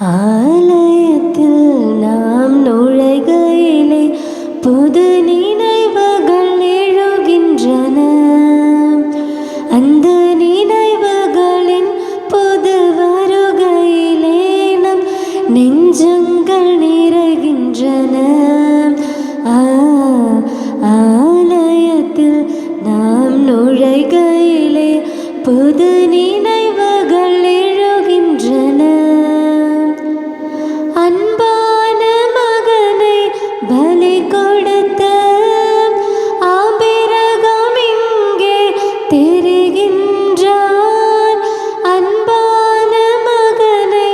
ஆலயத்தில் நாம் நுழைகையிலே புது நினைவுகள் எழுகின்றன. அந்த நினைவுகளின் புது வருகையிலே நம் நெஞ்சங்கள் நிறைகின்றன. ஆலயத்தில் நாம் நுழைகையிலே புது நினைவுகள் எழுகின்றன. அன்பான மகனை பலி கொடுத்த ஆபிரகாம் இங்கே தெரிகின்றார். அன்பான மகனை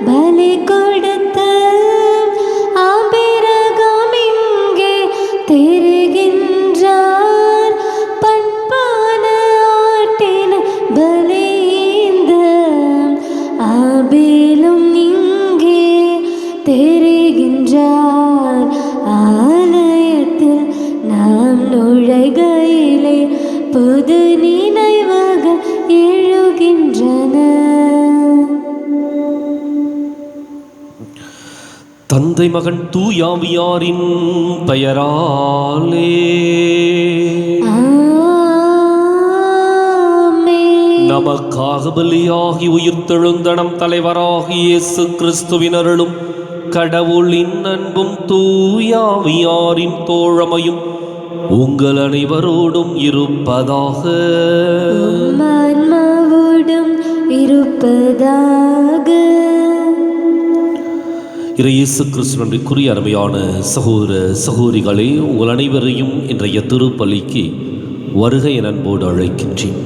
பலி கொடுத்த ஆபிரகாம் இங்கே தெரிகின்றார். பண்பான ஆட்டின பலிந்த ஆபேலும் இங்கே தெரிகின்றார். ஆலயத்தில் நாம் நுழைகையிலே புது நினைவுகள் எழுகின்றன. தந்தை மகன் தூயாவியாரின் பெயராலே நமக்காக பலியாகி உயிர்த்தெழுந்த நம் தலைவராகி இயேசு கிறிஸ்துவின் அருளும் கடவுளின் அன்பும் தூயாவியாரின் தோழமையும் உங்கள் அனைவரோடும் இருப்பதாக. ஆன்மாவோடும் இருப்பதாக. இயேசு கிறிஸ்துவிற்குரிய அருமையான சகோதர சகோதரிகளே, உங்கள் அனைவரையும் இன்றைய திருப்பலிக்கு வருகை அன்போடு அழைக்கின்றேன்.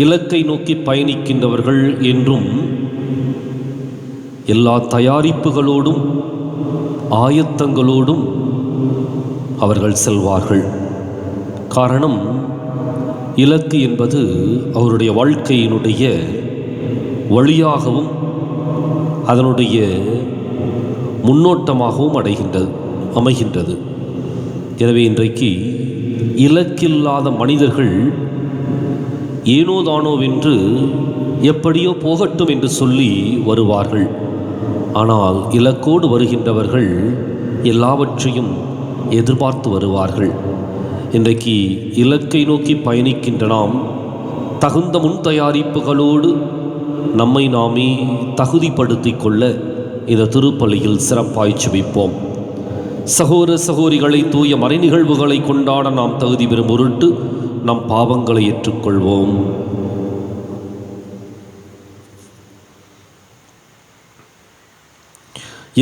இலக்கை நோக்கி பயணிக்கின்றவர்கள் என்றும் எல்லா தயாரிப்புகளோடும் ஆயத்தங்களோடும் அவர்கள் செல்வார்கள். காரணம், இலக்கு என்பது அவருடைய வாழ்க்கையினுடைய வழியாகவும் அதனுடைய முன்னோட்டமாகவும் அமைகின்றது. எனவே இன்றைக்கு இலக்கில்லாத மனிதர்கள் ஏனோதானோவென்று எப்படியோ போகட்டும் என்று சொல்லி வருவார்கள். ஆனால் இலக்கோடு வருகின்றவர்கள் எல்லாவற்றையும் எதிர்பார்த்து வருவார்கள். இன்றைக்கு இலக்கை நோக்கி பயணிக்கின்ற நாம் தகுந்த முன் தயாரிப்புகளோடு நம்மை நாமே தகுதிப்படுத்தி கொள்ள இந்த திருப்பலியில் சிறப்பாய் செபிப்போம். சகோதர சகோதரிகளை தூய மறை நிகழ்வுகளை கொண்டாட நாம் தகுதி பெறும் பொருட்டு நம் பாவங்களை ஏற்றுக்கொள்வோம்.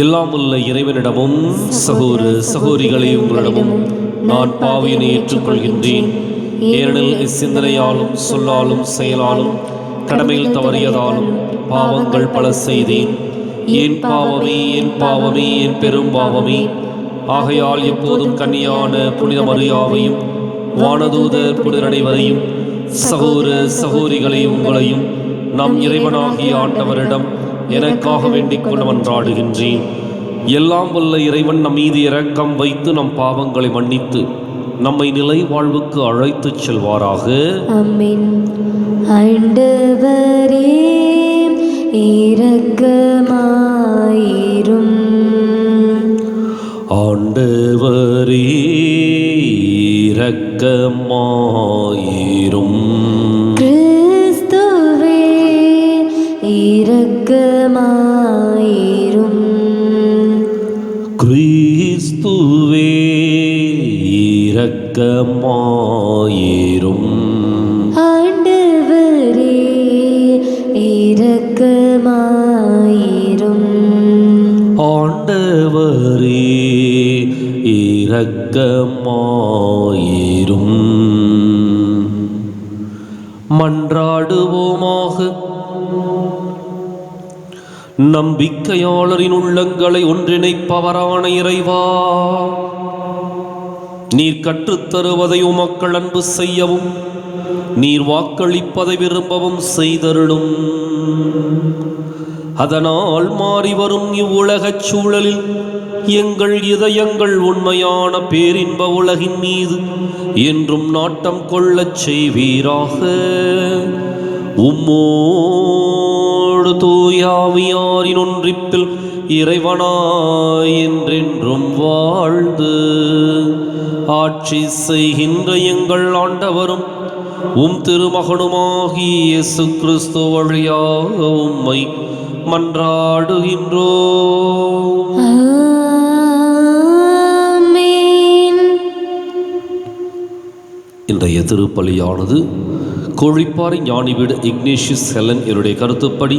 எல்லாம் உள்ள இறைவனிடமும் சகோதர சகோதரிகளை உங்களிடமும் நான் பாவியினை ஏற்றுக்கொள்கின்றேன். ஏனெனில் சிந்தனையாலும் சொல்லாலும் செயலாலும் கடமையில் தவறியதாலும் பாவங்கள் பல செய்தேன். என் பாவமே என் பாவமே என் பெரும் பாவமே. ஆகையால் எப்போதும் கன்னியான புனித மரியாவையும் வானதூதர் புனிதர் அனைவரையும் சகோதர சகோதரிகளை உங்களையும் நம் இறைவனாகிய ஆண்டவரிடம் எனக்காக வேண்டிக் கொள்ள மன்றாடுகின்றேன். எல்லாம் வல்ல இறைவன் நம் மீது இரக்கம் வைத்து நம் பாவங்களை மன்னித்து நம்மை நிலை வாழ்வுக்கு அழைத்துச் செல்வாராக. ஆமென். ஆண்டவரே இரக்கமாயிரும். ஆண்டவரே இரக்கமாயிரும். கிறிஸ்துவே இரக்கமாயிரும். கிறிஸ்துவே இரக்கமாயிரும். ஆண்டவரே இரக்கமாயிரும். ஆண்டவரே இரக்கமாயிரும். மன்றாடுவோமாக. நம்பிக்கையாளரின் உள்ளங்களை ஒன்றிணைப்பவரான இறைவா, நீர் கற்றுத்தருவதை உமக்கள் அன்பு செய்யவும் நீர் வாக்களிப்பதை விரும்பவும் செய்தருளும். அதனால் மாறி வரும் இவ்வுலகச் சூழலில் எங்கள் இதயங்கள் உண்மையான பேரின்ப உலகின் மீது என்றும் நாட்டம் கொள்ளச் செய்வீராக. உம்மோடு தூய தூயாவியாரின் ஒன்றிப்பில் இறைவனாய் என்றென்றும் வாழ்ந்து ஆட்சி செய்கின்ற எங்கள் ஆண்டவரும் உம் திருமகனுமாகிய இயேசு கிறிஸ்து வழியாக உம்மை மன்றாடுகின்றோம். ஆமென். இன்றைய திருப்பலியானது கோழிப்பாறை ஞானிவீடு இக்னேஷியஸ் ஹெலன் இவருடைய கருத்துப்படி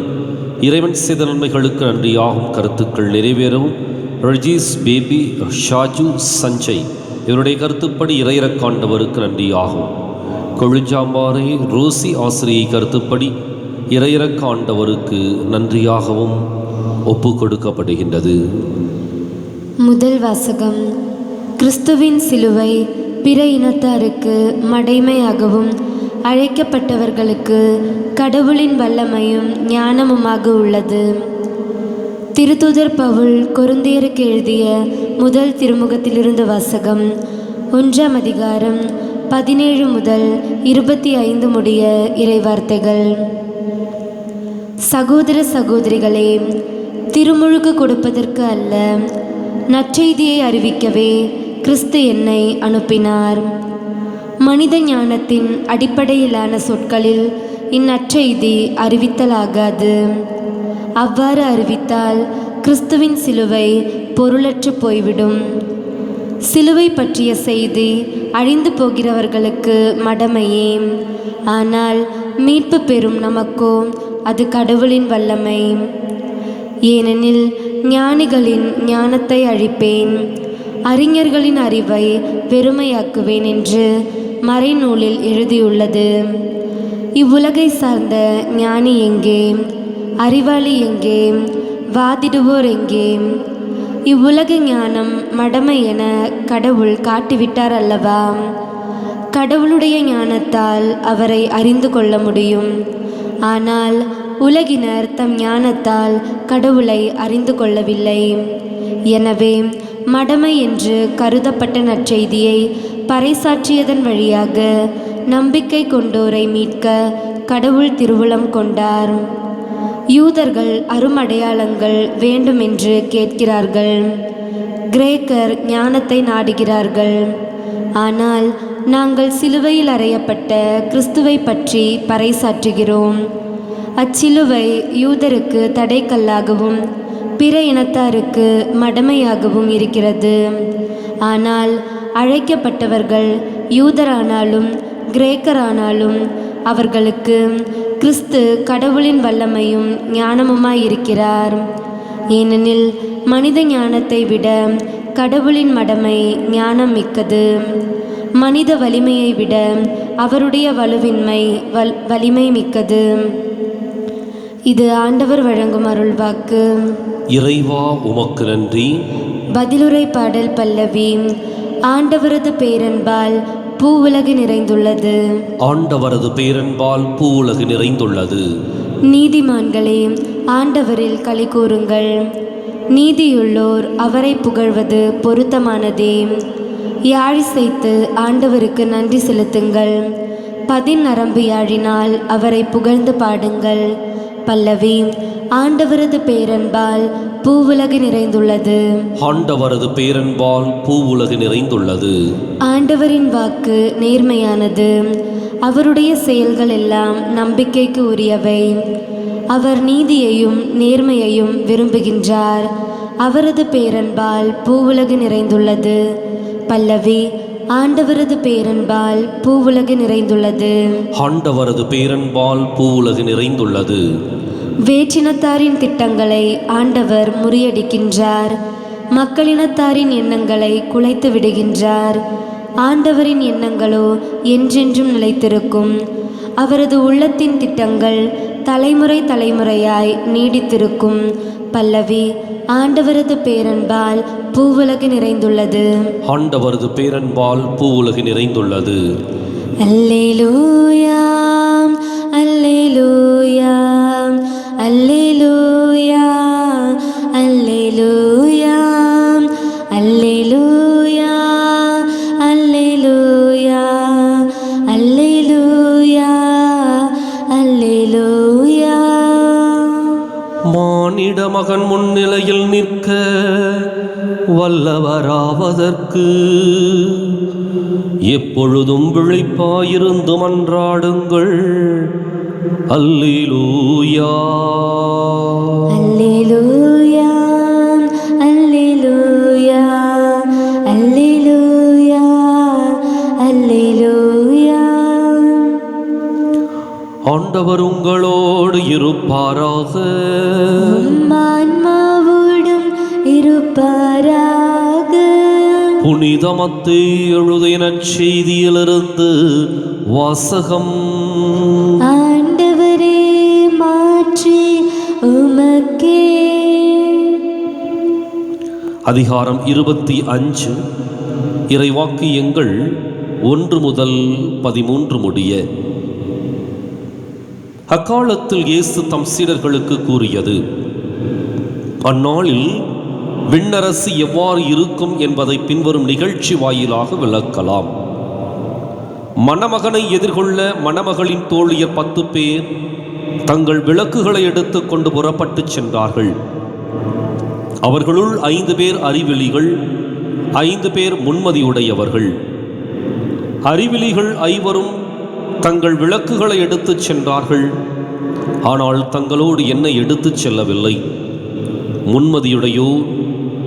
இறைவன் செய்த நன்மைகளுக்கு நன்றியாகும் கருத்துக்கள் நிறைவேறவும் ரஜீஸ் பேபி ஷாஜு சஞ்சய் இவருடைய கருத்துப்படி இறையிறக்காண்டவருக்கு நன்றியாகும். கொழுஞ்சாம்பாறை ரோசி ஆசிரியை கருத்துப்படி இறையிறக்காண்டவருக்கு நன்றியாகவும் ஒப்பு கொடுக்கப்படுகின்றது. முதல் வாசகம். கிறிஸ்துவின் சிலுவை பிற இனத்தாருக்கு மடைமையாகவும் அழைக்கப்பட்டவர்களுக்கு கடவுளின் வல்லமையும் ஞானமுமாக உள்ளது. திருத்தூதர் பவுல் கொரிந்தியருக்கு எழுதிய முதல் திருமுகத்திலிருந்து வாசகம். 1ஆம் அதிகாரம் 17 முதல் 25 முடிய இறைவார்த்தைகள். சகோதர சகோதரிகளே, திருமுழுக்கு கொடுப்பதற்கு அல்ல, நற்செய்தியை அறிவிக்கவே கிறிஸ்து என்னை அனுப்பினார். மனித ஞானத்தின் அடிப்படையிலான சொற்களில் இந்நற்செய்தி அறிவித்தலாகாது. அவ்வாறு அறிவித்தால் கிறிஸ்துவின் சிலுவை பொருளற்று போய்விடும். சிலுவை பற்றிய செய்தி அழிந்து போகிறவர்களுக்கு மடமையே, ஆனால் மீட்பு பெறும் நமக்கோ அது கடவுளின் வல்லமை. ஏனெனில் ஞானிகளின் ஞானத்தை அழிப்பேன், அறிஞர்களின் அறிவை வெறுமையாக்குவேன் என்று மறைநூலில் எழுதியுள்ளது. இவ்வுலகை சார்ந்த ஞானி எங்கே? அறிவாளி எங்கே? வாதிடுவோர் எங்கே? இவ்வுலக ஞானம் மடமை என கடவுள் காட்டிவிட்டார் அல்லவா? கடவுளுடைய ஞானத்தால் அவரை அறிந்து கொள்ள முடியும். ஆனால் உலகினர் தம் ஞானத்தால் கடவுளை அறிந்து கொள்ளவில்லை. எனவே மடமை என்று கருதப்பட்ட நற்செய்தியை பறைசாற்றியதன் வழியாக நம்பிக்கை கொண்டோரை மீட்க கடவுள் திருவுளம் கொண்டார். யூதர்கள் அருமடையாளங்கள் வேண்டுமென்று கேட்கிறார்கள், கிரேக்கர் ஞானத்தை நாடுகிறார்கள். ஆனால் நாங்கள் சிலுவையில் அறையப்பட்ட கிறிஸ்துவை பற்றி பறைசாற்றுகிறோம். அச்சிலுவை யூதருக்கு தடைக்கல்லாகவும் பிற இனத்தாருக்கு மடமையாகவும் இருக்கிறது. ஆனால் அழைக்கப்பட்டவர்கள் யூதரானாலும் கிரேக்கரானாலும் அவர்களுக்கு கிறிஸ்து கடவுளின் வல்லமையும் ஞானமுமாயிருக்கிறார். ஏனெனில் மனித ஞானத்தை விட கடவுளின் மடமை ஞானம் மிக்கது. மனித வலிமையை விட அவருடைய வலுவின்மை வலிமை மிக்கது. இது ஆண்டவர் வழங்கும் அருள்வாக்கு. இறைவா உமக்கு நன்றி. பதிலுரை பாடல் பல்லவி. ஆண்டவரது பேரன்பால் பூவுலகு நிறைந்துள்ளது. ஆண்டவரது பேரன்பால் பூவுலகு நிறைந்துள்ளது. நீதிமான்களே, ஆண்டவரில் களி கூறுங்கள். நீதியுள்ளோர் அவரை புகழ்வது பொருத்தமானதே. யாழிசைத்து ஆண்டவருக்கு நன்றி செலுத்துங்கள். பதிநரம்பு யாழினால் அவரை புகழ்ந்து பாடுங்கள். பல்லவி. ஆண்டவரது பேரன்பால் பூவுலகு நிறைந்துள்ளது. ஆண்டவரது பேரன்பால் பூவுலகு நிறைந்துள்ளது. ஆண்டவரின் வாக்கு நேர்மையானது, அவருடைய செயல்கள் எல்லாம் நம்பிக்கைக்கு உரியவை. அவர் நீதியையும் நேர்மையையும் விரும்புகின்றார். அவரது பேரன்பால் பூவுலகு நிறைந்துள்ளது. பல்லவி. ஆண்டவரது பேரன்பால் பூவுலகு நிறைந்துள்ளது. ஆண்டவரது பேரன்பால் பூவுலகு நிறைந்துள்ளது. வேற்றினத்தாரின் திட்டங்களை ஆண்டவர் முறியடிக்கின்றார். மக்களினத்தாரின் எண்ணங்களை குலைத்து விடுகின்றார். ஆண்டவரின் எண்ணங்களோ என்றென்றும் நிலைத்திருக்கும். அவரது உள்ளத்தின் திட்டங்கள் தலைமுறை தலைமுறையாய் நீடித்திருக்கும். பல்லவி. ஆண்டவரது பேரன்பால் பூவுலகு நிறைந்துள்ளது. ஆண்டவரது பேரன்பால் பூவுலகு நிறைந்துள்ளது. அல்லேலூயா, அல்லேலூயா, அல்லேலூயா, அல்லேலூயா, அல்லேலூயா, அல்லேலூயா, அல்லேலூயா, அல்லேலூயா. மானிட மகன் முன்னிலையில் நிற்க வல்லவராவதற்கு எப்பொழுதும் விழிப்பாயிருந்து மன்றாடுங்கள். அல்லேலூயா அல்லேலூயா அல்லேலூயா அல்லேலூயா அல்லேலூயா. ஆண்டவர் உங்களோடு இருப்பாராக. ஆன்மாவோடும் இருப்பாராக. புனித மத்தேயு எழுதிய நற்செய்தியிலிருந்து வாசகம். ஆண்டவரே, மாற்றி உமக்கே. அதிகாரம் 25. இறைவாக்கியங்கள் 1 முதல் 13 முடிய. அக்காலத்தில் இயேசு தம் சீடர்களுக்கு கூறியது: அந்நாளில் விண்ணரசு எவ்வாறு இருக்கும் என்பதை பின்வரும் நிகழ்ச்சி வாயிலாக விளக்கலாம். மணமகனை எதிர்கொள்ள மணமகளின் தோழியர் 10 பேர் தங்கள் விளக்குகளை எடுத்து கொண்டு புறப்பட்டு சென்றார்கள். அவர்களுள் 5 பேர் அறிவிலிகள், 5 பேர் முன்மதியுடையவர்கள். அறிவிலிகள் 5 தங்கள் விளக்குகளை எடுத்துச் சென்றார்கள். ஆனால் தங்களோடு எண்ணெய் எடுத்துச் செல்லவில்லை. முன்மதியுடையோ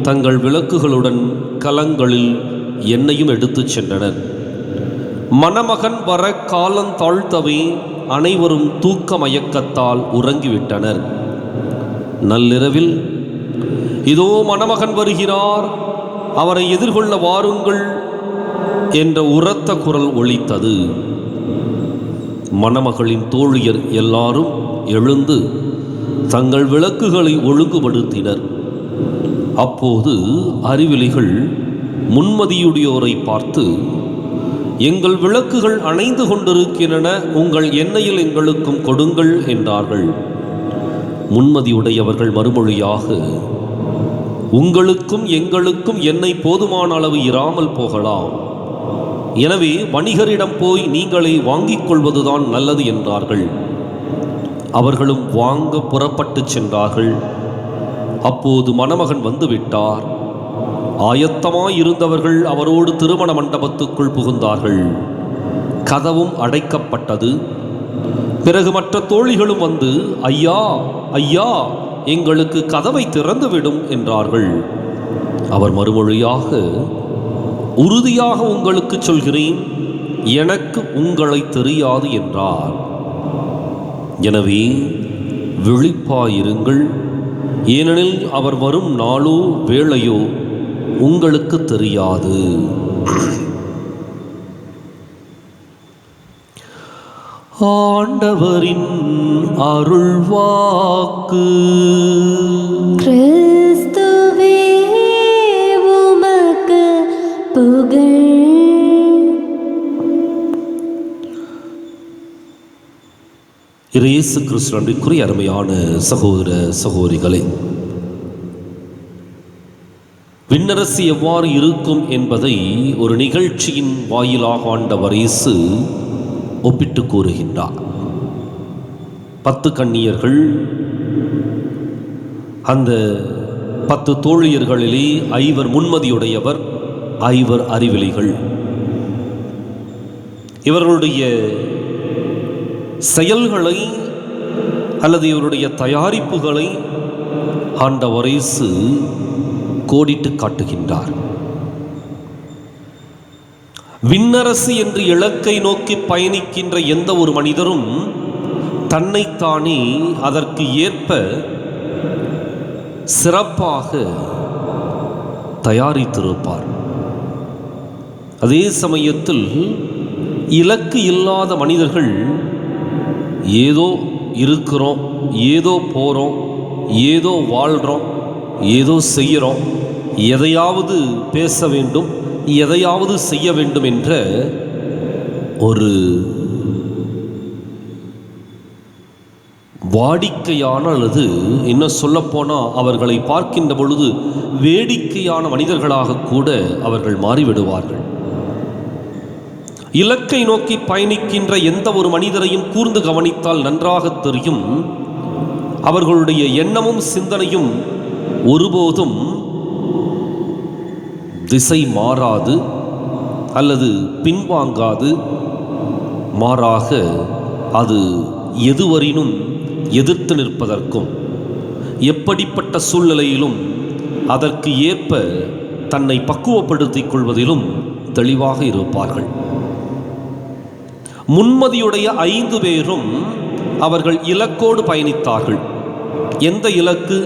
தங்கள் விளக்குகளுடன் கலங்களில் எண்ணெயும் எடுத்துச் சென்றனர். மணமகன் வர காலம் தாழ்த்தவே அனைவரும் தூக்க மயக்கத்தால் உறங்கிவிட்டனர். நள்ளிரவில், இதோ மணமகன் வருகிறார், அவரை எதிர்கொள்ள வாருங்கள் என்ற உரத்த குரல் ஒலித்தது. மணமகளின் தோழியர் எல்லாரும் எழுந்து தங்கள் விளக்குகளை ஒழுங்குபடுத்தினர். அப்போது அறிவிலிகள் முன்மதியுடையோரை பார்த்து, எங்கள் விளக்குகள் அணைந்து கொண்டிருக்கின்றன, உங்கள் எண்ணெயில் எங்களுக்கும் கொடுங்கள் என்றார்கள். முன்மதியுடையவர்கள் மறுமொழியாக, உங்களுக்கும் எங்களுக்கும் எண்ணெய் போதுமான அளவு இராமல் போகலாம். எனவே வணிகரிடம் போய் நீங்களே வாங்கிக் கொள்வதுதான் நல்லது என்றார்கள். அவர்களும் வாங்க புறப்பட்டு சென்றார்கள். அப்போது மணமகன் வந்துவிட்டார். ஆயத்தமாயிருந்தவர்கள் அவரோடு திருமண மண்டபத்துக்குள் புகுந்தார்கள். கதவும் அடைக்கப்பட்டது. பிறகு மற்ற தோழிகளும் வந்து, ஐயா ஐயா, எங்களுக்கு கதவை திறந்துவிடும் என்றார்கள். அவர் மறுமொழியாக, உறுதியாக உங்களுக்கு சொல்கிறேன், எனக்கு உங்களை தெரியாது என்றார். எனவே விழிப்பாயிருங்கள், ஏனெனில் அவர் வரும் நாளோ வேளையோ உங்களுக்கு தெரியாது. ஆண்டவரின் அருள்வாக்கு. கிறிஸ்துவே, உமக்கு புகழ். இயேசு கிறிஸ்து அன்பிற்குரிய அருமையான சகோதர சகோதரிகளே, விண்ணரசு எவ்வாறு இருக்கும் என்பதை ஒரு நிகழ்ச்சியின் வாயிலாக ஆண்டவர் இயேசு ஒப்பிட்டு கூறுகின்றார். 10 கன்னியர்கள், அந்த 10 தோழியர்களிலே 5 முன்மதியுடையவர், 5 அறிவிலிகள். இவர்களுடைய செயல்களை அல்லது இவருடைய தயாரிப்புகளை ஆண்டவர் இயேசு கோடிட்டு காட்டுகின்றார். விண்ணரசு என்று இலக்கை நோக்கி பயணிக்கின்ற எந்த ஒரு மனிதரும் தன்னைத்தானே அதற்கு ஏற்ப சிறப்பாக தயாரித்திருப்பார். அதே சமயத்தில் இலக்கு இல்லாத மனிதர்கள் ஏதோ இருக்கிறோம், ஏதோ போகிறோம், ஏதோ வாழ்கிறோம், ஏதோ செய்கிறோம், எதையாவது பேச வேண்டும், எதையாவது செய்ய வேண்டும் என்ற ஒரு வாடிக்கையான, அல்லது இன்னும் சொல்லப்போனால் அவர்களை பார்க்கின்ற பொழுது வேடிக்கையான மனிதர்களாக கூட அவர்கள் மாறிவிடுவார்கள். இலக்கை நோக்கி பயணிக்கின்ற எந்த ஒரு மனிதரையும் கூர்ந்து கவனித்தால் நன்றாக தெரியும், அவர்களுடைய எண்ணமும் சிந்தனையும் ஒருபோதும் திசை மாறாது அல்லது பின்வாங்காது. மாறாக அது எதுவரினும் எதிர்த்து நிற்பதற்கும் எப்படிப்பட்ட சூழ்நிலையிலும் அதற்கு ஏற்ப தன்னை பக்குவப்படுத்திக் கொள்வதிலும் தெளிவாக இருப்பார்கள். முன்மதியுடைய 5 பேரும் அவர்கள் இலக்கோடு பயணித்தார்கள். எந்த இலக்கு?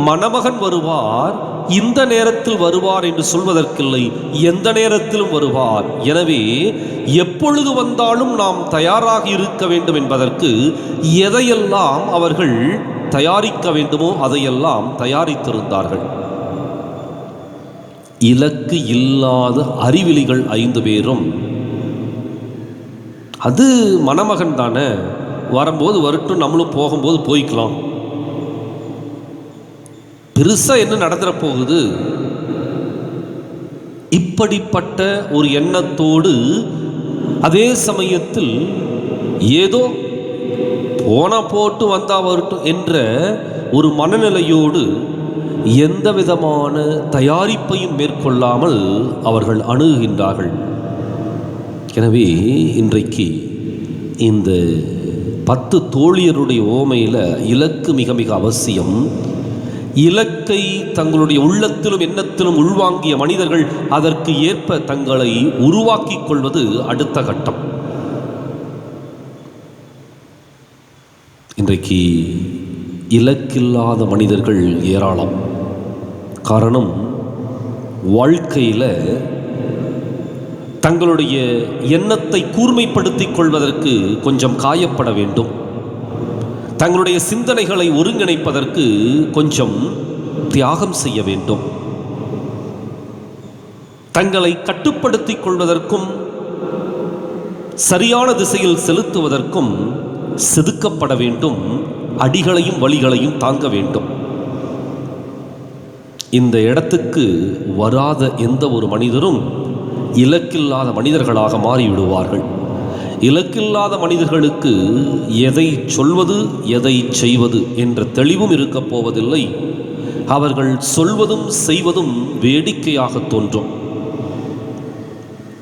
மணமகன் வருவார், இந்த நேரத்தில் வருவார் என்று சொல்வதற்கில்லை, எந்த நேரத்திலும் வருவார். எனவே எப்பொழுது வந்தாலும் நாம் தயாராக இருக்க வேண்டும் என்பதற்கு எதையெல்லாம் அவர்கள் தயாரிக்க வேண்டுமோ அதையெல்லாம் தயாரித்திருந்தார்கள். இலக்கு இல்லாத அறிவிலிகள் 5 பேரும், அது மணமகன் தானே, வரும்போது வரட்டும், நம்மளும் போகும்போது போய்க்கலாம், பெருசா என்ன நடந்துற போகுது, இப்படிப்பட்ட ஒரு எண்ணத்தோடு அதே சமயத்தில் ஏதோ போனா போட்டு வந்தா வரட்டும் என்ற ஒரு மனநிலையோடு எந்த விதமான தயாரிப்பையும் மேற்கொள்ளாமல் அவர்கள் அணுகுகின்றார்கள். எனவே இன்றைக்கு இந்த 10 தோழியருடைய ஓமையில் இலக்கு மிக மிக அவசியம். இலக்கை தங்களுடைய உள்ளத்திலும் எண்ணத்திலும் உள்வாங்கிய மனிதர்கள் அதற்கு ஏற்ப தங்களை உருவாக்கிக் கொள்வது அடுத்த கட்டம். இன்றைக்கு இலக்கில்லாத மனிதர்கள் ஏராளம். காரணம், வாழ்க்கையில் தங்களுடைய எண்ணத்தை கூர்மைப்படுத்திக் கொள்வதற்கு கொஞ்சம் காயப்பட வேண்டும். தங்களுடைய சிந்தனைகளை ஒருங்கிணைப்பதற்கு கொஞ்சம் தியாகம் செய்ய வேண்டும். தங்களை கட்டுப்படுத்திக் கொள்வதற்கும் சரியான திசையில் செலுத்துவதற்கும் செதுக்கப்பட வேண்டும். அடிகளையும் வலிகளையும் தாங்க வேண்டும். இந்த இடத்துக்கு வராத எந்த ஒரு மனிதரும் இலக்கில்லாத மனிதர்களாக மாறிவிடுவார்கள். இலக்கில்லாத மனிதர்களுக்கு எதை சொல்வது எதை செய்வது என்ற தெளிவும் இருக்கப் போவதில்லை. அவர்கள் சொல்வதும் செய்வதும் வேடிக்கையாக தோன்றும்.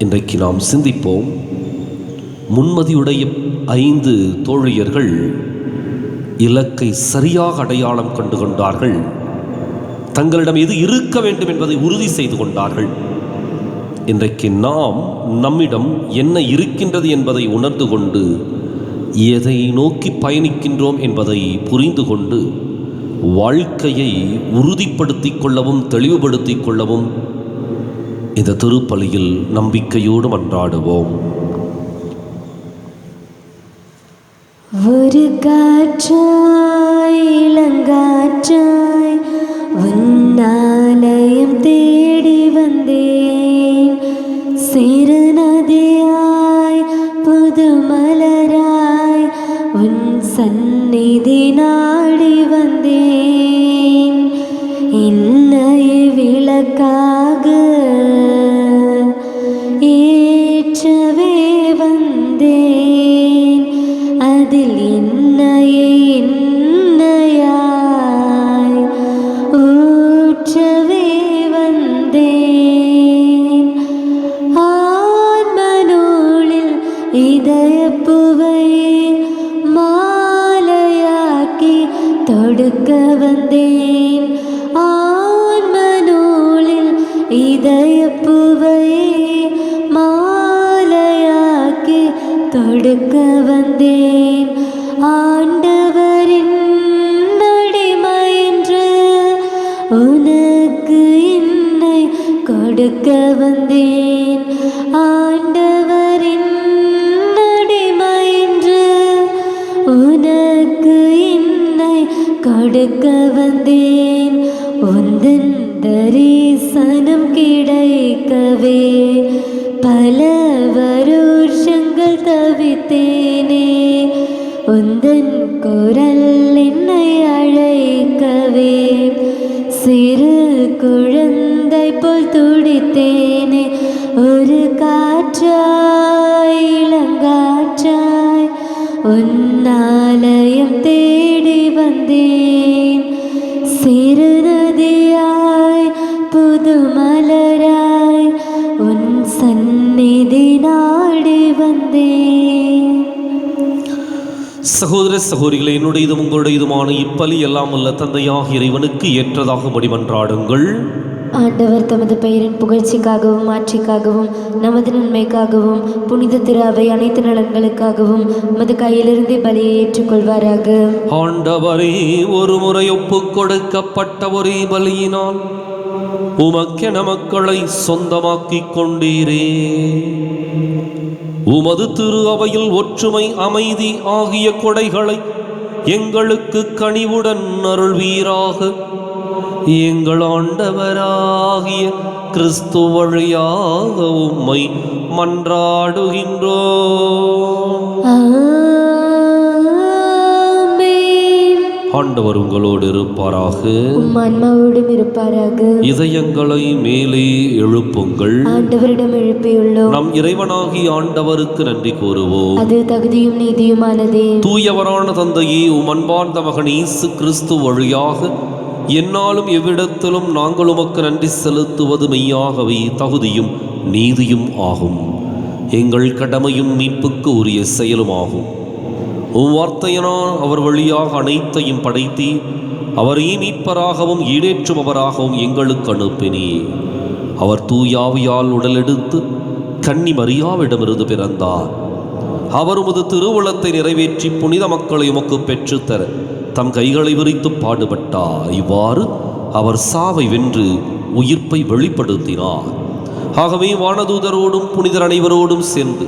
இன்றைக்கு நாம் சிந்திப்போம். முன்மதியுடைய 5 தோழியர்கள் இலக்கை சரியாக அடையாளம் கண்டு கொண்டார்கள். தங்களிடம் எது இருக்க வேண்டும் என்பதை உறுதி செய்து கொண்டார்கள். இன்றைக்கு நாம் நம்மிடம் என்ன இருக்கின்றது என்பதை உணர்ந்து கொண்டு எதை நோக்கி பயணிக்கின்றோம் என்பதை புரிந்து கொண்டு வாழ்க்கையை உறுதிப்படுத்திக் கொள்ளவும் தெளிவுபடுத்திக் கொள்ளவும் இந்த திருப்பலியில் நம்பிக்கையோடு மன்றாடுவோம். ஒரு காற்றாய் இளங்காற்றாய் உன்னாலயம் தேடி வந்தேன். சிறு நதியாய் புது மலராய் உன் சந்நிதி நாடி வந்தேன். என்னை விளக்காக ஏற்றவே வந்தேன். அதில் என்னையே எண்ணெயாய் ஊற்றவே வந்தேன். ஆன்மநூலில் இதயப்பூவை மாலையாக்கி தொடுக்க வந்தேன். ஆன்மநூலில் இதயப்பூவை மாலையாக்கி தொடுக்க வந்தேன். ஆண்டவரின் அடிமை என்று உனக்கு என்னை கொடுக்க வந்தேன். ஆண்டவரின் அடிமை என்று உனக்கு என்னை கொடுக்க வந்தேன். உந்தன் தரிசனம் கிடைக்கவே பல வருஷங்கள் தவித்தேனே. உந்தன் குரல் என்னை அழைக்கவே சிறு குழந்தை போல் துடித்தேனே. ஒரு காற்றாய் இளங்காற்றாய் உன்னாலயம் தேடி வந்தேன். சிறுநதியாய் புது மலராய் உன் சந்நிதி நாடி வந்தேன். சகோதர சகோதரிகளே, என்னுடையதும் உங்களுடையதுமான இப்பலி எல்லாம் உள்ள தந்தையாக இறைவனுக்கு ஏற்றதாக மன்றாடுங்கள். ஆண்டவர் தமது பெயரின் புகழ்ச்சிக்காகவும் ஆட்சிக்காகவும் நமது நன்மைக்காகவும் புனித திரு அவை அனைத்து நலன்களுக்காகவும் நமது கையிலிருந்தே பலியை ஏற்றுக்கொள்வாராக. ஆண்டவரே, ஒரு முறை ஒப்புக் கொடுக்கப்பட்ட ஒரே பலியினால் உமக்கென மக்களை சொந்தமாக்கிக் கொண்டீரே. உமது திரு அவையில் ஒற்றுமை, அமைதி ஆகிய கொடைகளை எங்களுக்கு கனிவுடன் அருள்வீராக. எங்கள் ஆண்டவராகிய கிறிஸ்து வழியாக உம்மை மன்றாடுகின்றோம். ஆண்டவர் உங்களோடு இருப்பாராக, உம் ஆன்மாவோடும் இருப்பாராக. இதயங்களை மேலே எழுப்புங்கள். ஆண்டவரிடம் எழுப்பியுள்ளோம். நம் இறைவனாகிய ஆண்டவருக்கு நன்றி கூறுவோம். அது தகுதியும் நீதியுமானதே. தூயவரான தந்தையே, உம் அன்பார்ந்த மகன் இயேசு கிறிஸ்து வழியாக என்னாலும் எவ்விடத்திலும் நாங்கள் உமக்கு நன்றி செலுத்துவது மெய்யாகவே தகுதியும் நீதியும் ஆகும். எங்கள் கடமையும் மீட்புக்கு உரிய செயலுமாகும். உம் வார்த்தையினால் அவர் வழியாக அனைத்தையும் படைத்தி அவரே மீட்பராகவும் ஈடேற்றுபவராகவும் எங்களுக்கு அனுப்பினே. அவர் தூயாவியால் உடலெடுத்து கன்னி மரியாவிடமிருந்து பிறந்தார். அவர் உமது திருவுளத்தை நிறைவேற்றி புனித மக்களை உமக்கு பெற்றுத்தர தம் கைகளை விரித்து பாடுபட்டார். இவ்வாறு அவர் சாவை வென்று உயிர்ப்பை வெளிப்படுத்தினார். ஆகவே வானதூதரோடும் புனிதர் அனைவரோடும் சேர்ந்து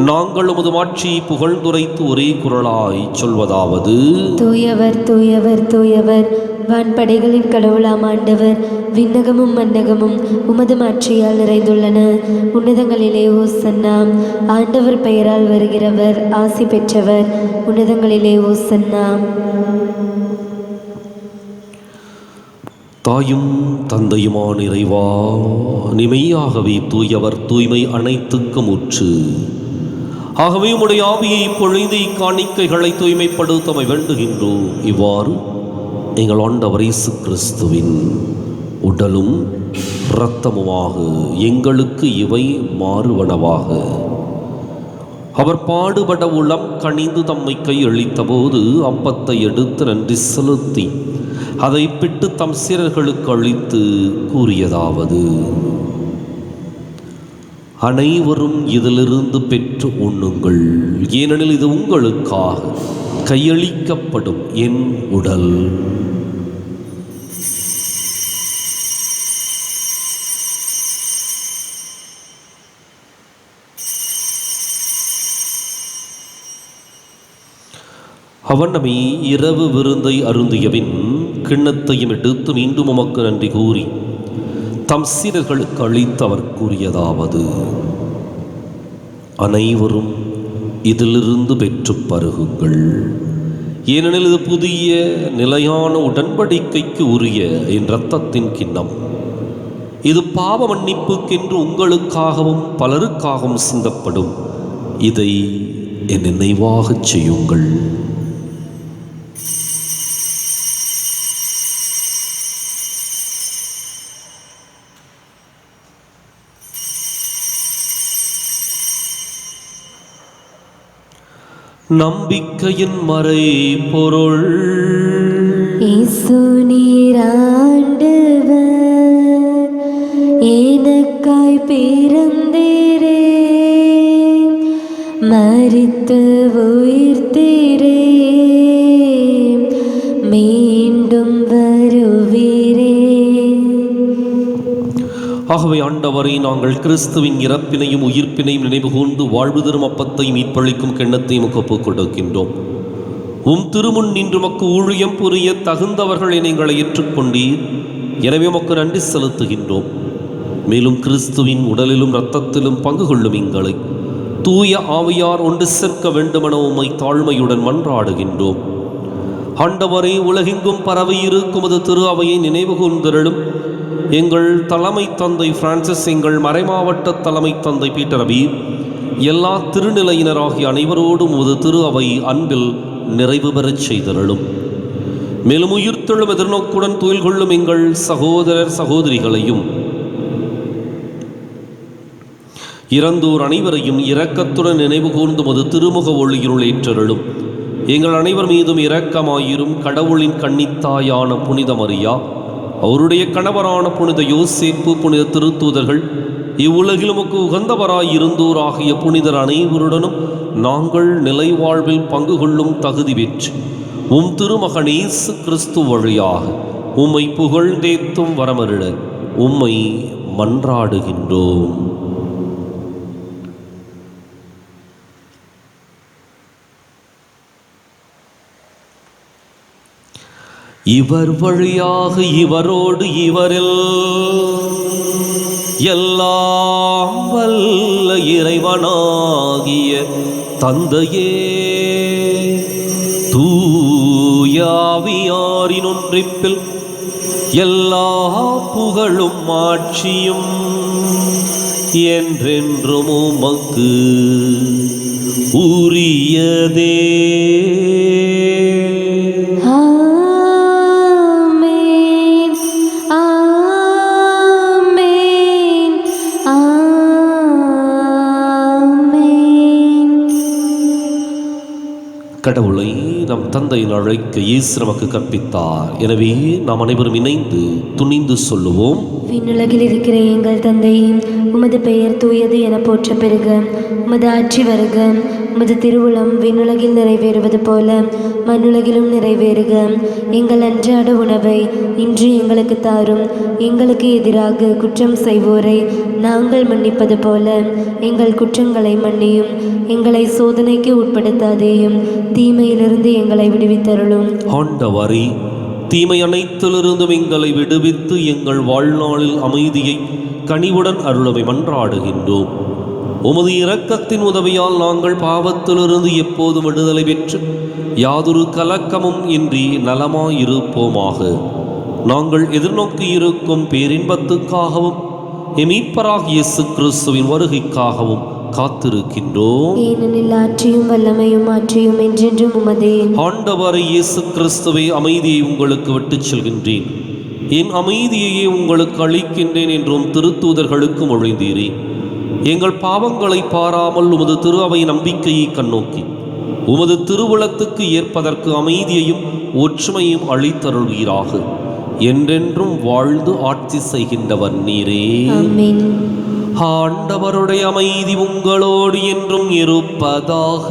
நாங்கள் உமது மாட்சியை புகழ்ந்துரைத்து ஒரே குரலாய் சொல்வதாவது: தூயவர் தூயவர் தூயவர், வான்படைகளின் கடவுளாம் ஆண்டவர். விண்ணகமும் மன்னகமும் உமது மாட்சியால் நிறைந்துள்ளன. உன்னதங்களிலே ஓசன்னா. ஆண்டவர் பெயரால் வருகிறவர் ஆசி பெற்றவர். உன்னதங்களிலே ஓசன்னா. தாயும் தந்தையுமான இறைவா, நிமையாகவே தூயவர், தூய்மை அனைத்துக்கும் ஊற்று. ஆகவே உம்முடைய ஆவியை பொழிந்து இக்காணிக்கைகளை தூய்மைப்படுத்தமை வேண்டுகின்றோம். இவ்வாறு எங்கள் ஆண்டவர் இயேசு கிறிஸ்துவின் உடலும் இரத்தமுமாக எங்களுக்கு இவை மாறுவனவாக. அவர் பாடுபட உளம் கனிந்து தம்மை கையளித்த போது அப்பத்தை எடுத்து நன்றி செலுத்தி அதை பிட்டு தம் சீரர்களுக்கு அளித்து கூறியதாவது: அனைவரும் இதிலிருந்து பெற்று உண்ணுங்கள், ஏனெனில் இது உங்களுக்காக கையளிக்கப்படும் என் உடல். அவனமே இரவு விருந்தை அருந்தியபின் கிண்ணத்தையும் எடுத்து மீண்டும் உமக்கு நன்றி கூறி தம் சீடர்களுக்கு அளித்து அவர் கூறியதாவது: அனைவரும் இதிலிருந்து பெற்று பருகுங்கள், ஏனெனில் இது புதிய நிலையான உடன்படிக்கைக்கு உரிய என் இரத்தத்தின் கிண்ணம். இது பாவ மன்னிப்புக்கென்று உங்களுக்காகவும் பலருக்காகவும் சிந்தப்படும். இதை என் நினைவாகச் செய்யுங்கள். நம்பிக்கையின் மறை பொருள். இயேசு நீர் ஆண்டவர், எனக்காய் பிறந்தீரே, மரித்து உயிர்த்தீரே, மீண்டும் வருவீரே. ஆகவே ஆண்டவரை, நாங்கள் கிறிஸ்துவின் இறப்பினையும் உயிர்ப்பினையும் நினைவு கூர்ந்து வாழ்வு தரும் அப்பத்தையும் மீட்பளிக்கும் கிண்ணத்தையும் ஒப்புக் கொடுக்கின்றோம். உம் திருமுன் நின்று மக்கு ஊழியம் புரிய தகுந்தவர்கள் எங்களை ஏற்றுக்கொண்டீர். எனவே உமக்கு நன்றி செலுத்துகின்றோம். மேலும் கிறிஸ்துவின் உடலிலும் இரத்தத்திலும் பங்கு கொள்ளும் எங்களை தூய ஆவியார் ஒன்று சேர்க்க வேண்டுமென உம்மை தாழ்மையுடன் மன்றாடுகின்றோம். ஆண்டவரை, உலகெங்கும் பரவி இருக்கும் அது திரு அவையை நினைவு கூர்ந்தருளும் எங்கள் தலைமை தந்தை பிரான்சிஸ், எங்கள் மறைமாவட்ட தலைமை தந்தை பீட்டர் அபி, எல்லா திருநிலையினராகிய அனைவரோடும் உமது திரு அவை அன்பில் நிறைவு பெறச் செய்தருளும். மேலும் உயிர்த்தெழும் எதிர்நோக்குடன் துயில் கொள்ளும் எங்கள் சகோதரர் சகோதரிகளையும் இறந்தோர் அனைவரையும் இரக்கத்துடன் நினைவு கூர்ந்து உமது திருமுக ஒளியினுள் ஏற்றருளும். எங்கள் அனைவர் மீதும் இரக்கமாயிரும். கடவுளின் கன்னித்தாயான புனித மரியா, அவருடைய கணவரான புனித யோசேப்பு, புனித திருத்தூதர்கள், இவ்வுலகில் உமக்கு உகந்தவராய் இருந்தோராகிய புனிதர் அனைவருடனும் நாங்கள் நிலைவாழ்வில் பங்கு கொள்ளும் தகுதி பெற்று உம் திருமகன் இயேசு கிறிஸ்து வழியாக உம்மை புகழ்ந்தேத்தும் வரமருள உம்மை மன்றாடுகின்றோம். இவர் வழியாக இவரோடு இவரில் எல்லாம் வல்ல இறைவனாகிய தந்தையே, தூயாவியாரின் ஒன்றிப்பில் எல்லா புகழும் ஆட்சியும் என்றென்றும் உமக்கு உரியதே. கடவுளை நம் தந்தையின் அழைக்க இயேசு நமக்கு கற்பித்தார். எனவே நாம் அனைவரும் இணைந்து துணிந்து சொல்லுவோம். விண்ணுலகில் இருக்கிற எங்கள் தந்தையே, உமது பெயர் தூயது என போற்ற பெறுக. உமது ஆட்சி வருக. உமது திருவுளம் விண்ணுலகில் நிறைவேறுவது போல மண்ணுலகிலும் நிறைவேறுக. எங்கள் அன்றாட உணவை இன்று எங்களுக்கு தாரும். எங்களுக்கு எதிராக குற்றம் செய்வோரை நாங்கள் மன்னிப்பது போல எங்கள் குற்றங்களை மன்னியும். எங்களை சோதனைக்கு உட்படுத்தாதேயும், தீமையிலிருந்து எங்களை விடுவித்தருளும். ஆண்டவரே, தீமை அனைத்திலிருந்தும் எங்களை விடுவித்து எங்கள் வாழ்நாளில் அமைதியை கனிவுடன் அருளவை மன்றாடுகின்றோம். உமது இரக்கத்தின் உதவியால் நாங்கள் பாவத்திலிருந்து எப்போதும் விடுதலை பெற்று யாதொரு கலக்கமும் இன்றி நலமாயிருப்போமாக. நாங்கள் எதிர்நோக்கி இருக்கும் பேரின்பத்துக்காகவும் மீட்பராகிய இயேசு கிறிஸ்துவின் வருகைக்காகவும் காத்திருக்கின்றோம். ஏனெனில் ஆட்சியும் வல்லமையும் ஆட்சியும் என்றென்றும் உமதே. ஆண்டவரை இயேசு கிறிஸ்துவை, அமைதியை உங்களுக்கு விட்டுச் செல்கின்றேன், என் அமைதியையே உங்களுக்கு அளிக்கின்றேன் என்றும் திருத்தூதர்களுக்கு மொழிந்தீரே. எங்கள் பாவங்களை பாராமல் உமது திரு அவை நம்பிக்கையை கண்ணோக்கி உமது திருவுளத்துக்கு ஏற்பதற்கு அமைதியையும் ஒற்றுமையும் அளித்தருள்வீராக. என்றென்றும் வாழ்ந்து ஆட்சி செய்கின்றவர் நீரே. ஆமென். ஆண்டவருடைய அமைதி உங்களோடு என்றும் இருப்பதாக.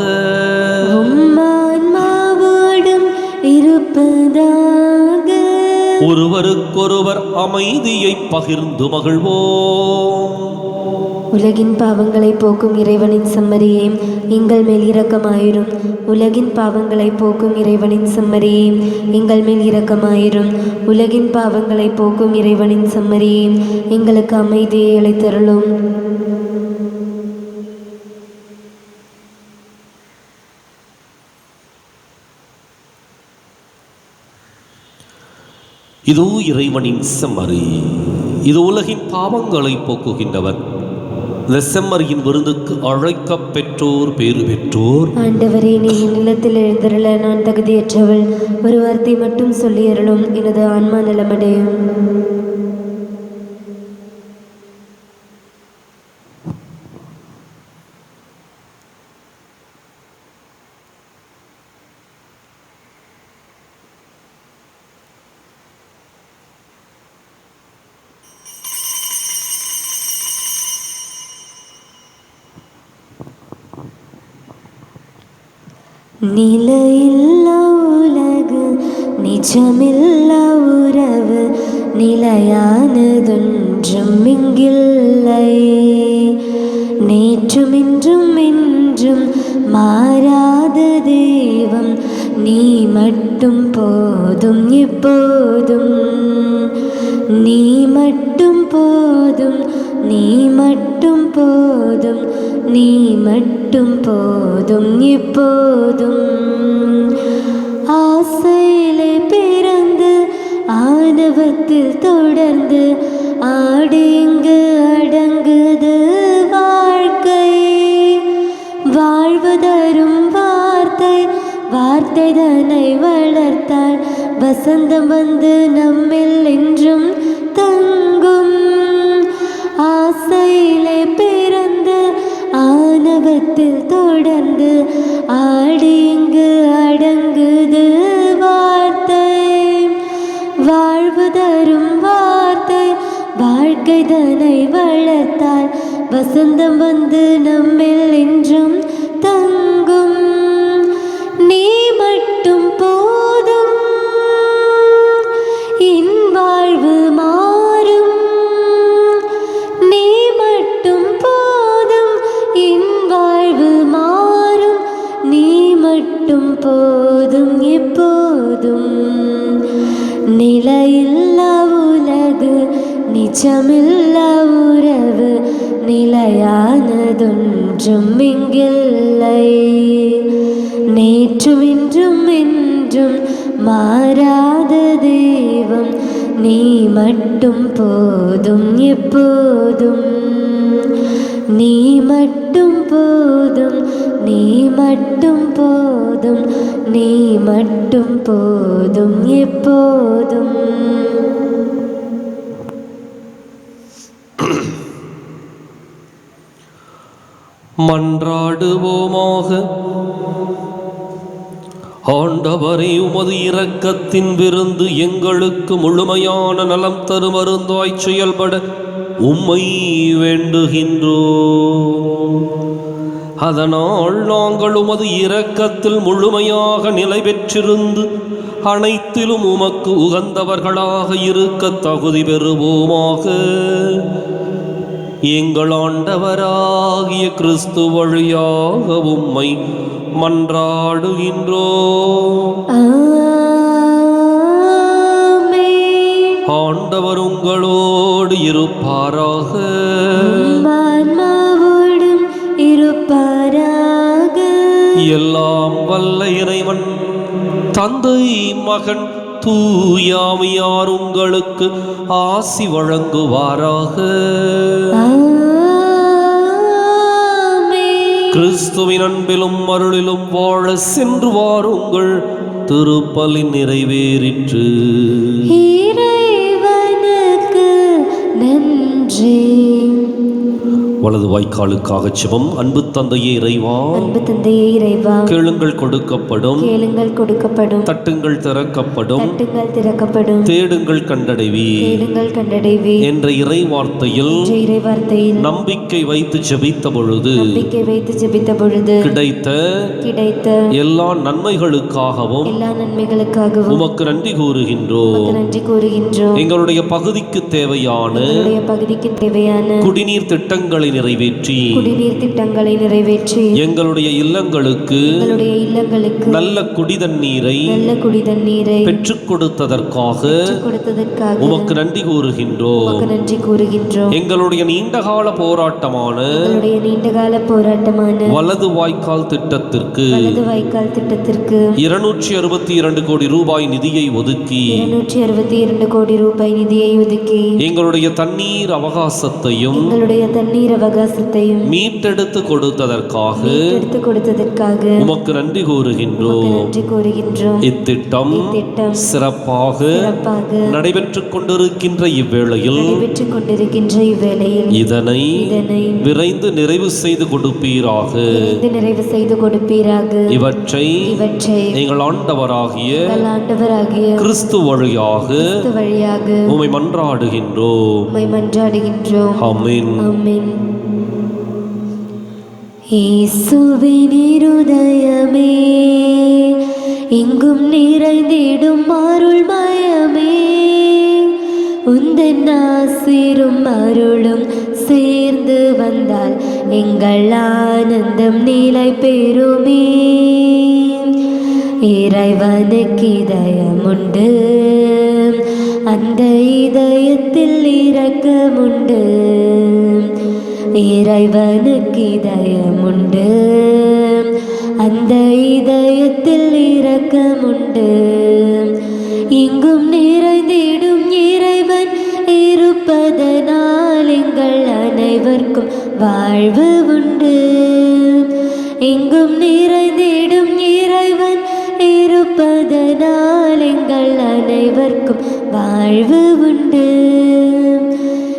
உம்மான்மாவோடும் இருப்பதாக. ஒருவருக்கொருவர் அமைதியை பகிர்ந்து மகிழ்வோம். உலகின் பாவங்களை போக்கும் இறைவனின் செம்மறியே, எங்கள் மேல் இரக்கமாயிரும். உலகின் பாவங்களை போக்கும் இறைவனின் செம்மறியே, எங்கள் மேல் இரக்கமாயிரும். உலகின் பாவங்களை போக்கும் இறைவனின் செம்மறியே, எங்களுக்கு அமைதியை அளித்தருளும். இதோ இறைவனின் செம்மறி, இது உலகின் பாவங்களை போக்குகின்றவர். இந்த செம்மறியின் விருந்துக்கு அழைக்கப் பெற்றோர் பேறு பெற்றோர். ஆண்டவரே, நீ நிலத்தில் எழுந்தருள நான் தகுதியற்றவள். ஒரு வார்த்தை மட்டும் சொல்லியருளும், எனது ஆன்மா நலமடையும். நிலையில்லா உலகு, நிஜமில்லா உறவு, நிலையானதொன்றும் இங்கில்லை. நேற்றும் இன்றும் என்றும் மாறாத தெய்வம் நீ மட்டும் போதும். இப்போதும் நீ மட்டும் போதும். நீ மட்டும் போதும். நீ மட்டும் போதும். இப்போதும் ஆசையிலே பிறந்து ஆணவத்தில் தொடர்ந்து ஆடி இங்கு அடங்குது வாழ்க்கை. வார்த்தை தன்னை வளர்த்தால் வசந்தம் வந்து நம்மில் என்றும் தங்கும். ஆசையிலே பிறந்து ஆணவத்தில் தொடர்ந்து ஆடி இங்கு அடங்குது வார்த்தை. வாழ்வு தரும் வார்த்தை வாழ்க்கை தன்னை வளர்த்தால் வசந்தம் வந்து நம்மில் என்றும் தங்கும். நீ மட்டும் போதும் என் வாழ்வு மாறும். நீ மட்டும் போதும் என் வாழ்வு மாறும். நீ மட்டும் போதும் எப்போதும். நிலையில்லா உலகு நிஜமில்லா உறவு நிலையானதொன்றும் இங்கில்லை. நேற்றும் இன்றும் என்றும் மாறாத தெய்வம் நீ மட்டும் போதும் எப்போதும். நீ மட்டும் போதும். நீ மட்டும் போதும். நீ மட்டும் போதும் எப்போதும். மன்றாடுவோமாக. ஆண்டவரே, உமது இரக்கத்தின் விருந்து எங்களுக்கு முழுமையான நலம் தரும் மருந்தாய் செயல்பட உம்மை வேண்டுகின்றோம். அதனால் நாங்கள் உமது இரக்கத்தில் முழுமையாக நிலை பெற்றிருந்து அனைத்திலும் உமக்கு உகந்தவர்களாக இருக்க தகுதி பெறுவோமாக. எங்கள் ஆண்டவராகிய கிறிஸ்து வழியாக உம்மை மன்றாடுகின்றோம். ஆண்டவர் உங்களோடு இருப்பாராக. ஆன்மாவோடும் இருப்பாராக. எல்லாம் வல்ல இறைவன் தந்தை மகன் தூயாமையார் உங்களுக்கு ஆசி வழங்குவாராக. கிறிஸ்துவின் அன்பிலும் அருளிலும் வாழ சென்று வாருங்கள். திருப்பலின் நிறைவேறிற்று. இறைவனுக்கு நன்றி. வலது வாய்க்காலுக்காக ஜெபம். அன்பு தந்தையே இறைவா, அன்பு தந்தையே இறைவா, கேளுங்கள் கொடுக்கப்படும், கேளுங்கள் கொடுக்கப்படும், தட்டுங்கள் திறக்கப்படும், தட்டுங்கள் திறக்கப்படும், தேடுங்கள் கண்டடைவீர், தேடுங்கள் கண்டடைவீர் என்ற இறைவார்த்தையில் நம்பிக்கை வைத்து ஜெபித்த பொழுது கிடைத்த எல்லா நன்மைகளுக்காகவும் உமக்கு நன்றி கூறுகின்றோம். எங்களுடைய பகுதிக்கு தேவையான குடிநீர் திட்டங்களை நிறைவேற்றி எங்களுடைய இல்லங்களுக்கு நல்ல குடிதண்ணீரை பெற்றுக் கொடுத்ததற்காக உமக்கு நன்றி கூறுகின்றோம். எங்களுடைய நீண்டகால போராட்டமான வலது வாய்க்கால் திட்டத்திற்கு 262 கோடி ரூபாய் நிதியை ஒதுக்கி எங்களுடைய தண்ணீர் அவகாசத்தையும் மீட்டெடுத்து கொடுத்ததற்காக உமக்கு நன்றி கூறுகின்றோம். இத்திட்டம் சிறப்பாக நடைபெற்றுக் கொண்டிருக்கின்ற இவ்வேளையில் இதனை விரைந்து நிறைவு செய்து கொடுப்பீராக. இவற்றை எங்கள் ஆண்டவராகிய கிறிஸ்து வழியாக உம்மை மன்றாடுகின்றோம். ஆமென். இயேசுவின் இருதயமே, எங்கும் நிறைந்திடும் அருள்மயமே, உந்தன் ஆசீரும் அருளும் சேர்ந்து வந்தால் எங்கள் ஆனந்தம் நிலை பெறுமே. இறைவனுக்கு இதயம் உண்டு, அந்த இதயத்தில் இரக்கமுண்டு. இறைவனுக்கு இதயம் உண்டு, அந்த இதயத்தில் இரக்கமுண்டு. இங்கும் நிறைந்திடும் இறைவன் இருப்பதனால் எங்கள் அனைவருக்கும் வாழ்வு உண்டு. எங்கும் நிறைந்திடும் இறைவன் இருப்பதனால் எங்கள் அனைவருக்கும் வாழ்வு உண்டு.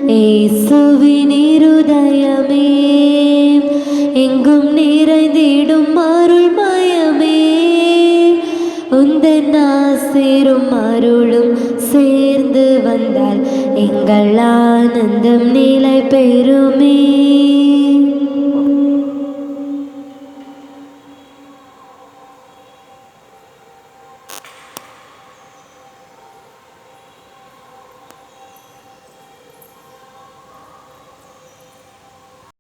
இயேசுவின் இருதயமே, எங்கும் நிறைந்திடும் அருள்மயமே, உந்தன் ஆசீரும் அருளும் சேர்ந்து வந்தால் எங்கள் ஆனந்தம் நிலை பெறுமே.